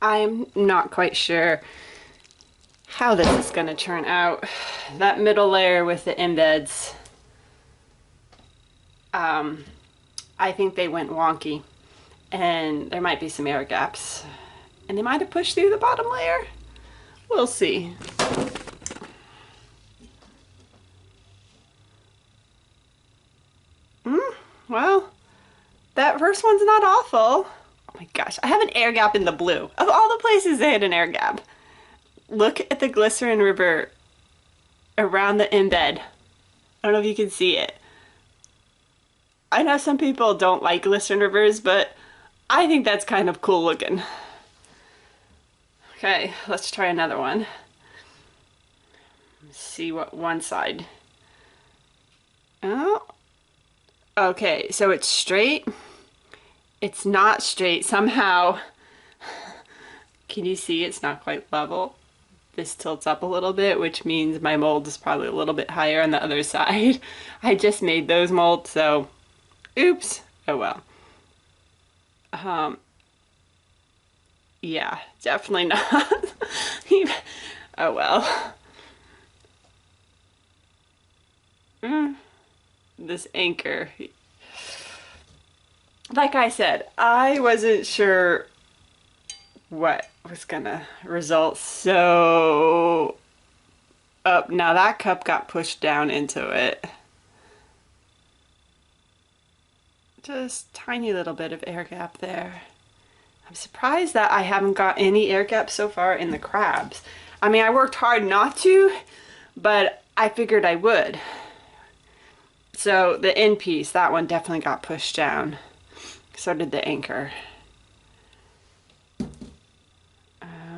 I'm not quite sure how this is going to turn out. That middle layer with the embeds, I think they went wonky, and there might be some air gaps, and they might have pushed through the bottom layer. We'll see. Well, that first one's not awful. Oh my gosh, I have an air gap in the blue. Of all the places they had an air gap. Look at the glycerin river around the embed. I don't know if you can see it. I know some people don't like glycerin rivers, but I think that's kind of cool looking. Okay, let's try another one. Let's see what one side. Oh, okay, so it's straight. It's not straight somehow. Can you see it's not quite level? This tilts up a little bit, which means my mold is probably a little bit higher on the other side. I just made those molds, so oops. Oh well. Yeah, definitely not. Oh well. This anchor. Like I said, I wasn't sure what was gonna result, so up now that cup got pushed down into it. Just tiny little bit of air gap there. I'm surprised that I haven't got any air gaps so far in the crabs. I mean, I worked hard not to, but I figured I would. So the end piece, that one definitely got pushed down. So did the anchor.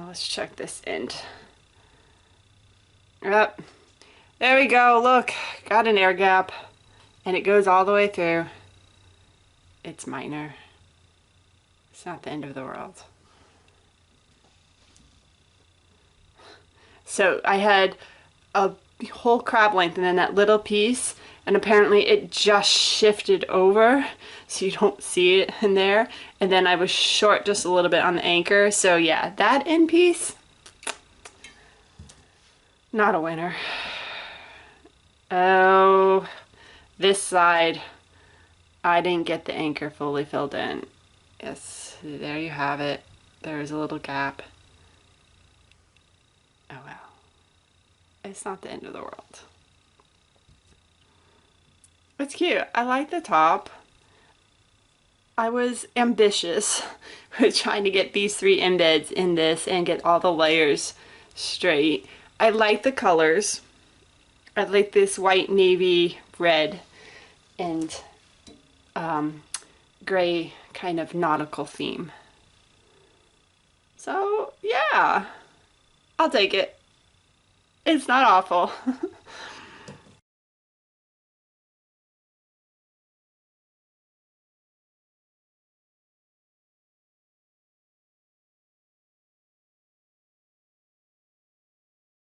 Let's check this end. Yep. There we go. Look, got an air gap, and it goes all the way through. It's minor. It's not the end of the world. So I had a whole crab length and then that little piece, and apparently it just shifted over so you don't see it in there, and then I was short just a little bit on the anchor, so yeah, that end piece, not a winner. Oh, this side I didn't get the anchor fully filled in. Yes, there you have it. There's a little gap. Oh well, it's not the end of the world. It's cute. I like the top. I was ambitious with trying to get these 3 embeds in this and get all the layers straight. I like the colors. I like this white, navy, red, and gray kind of nautical theme. So yeah, I'll take it. It's not awful.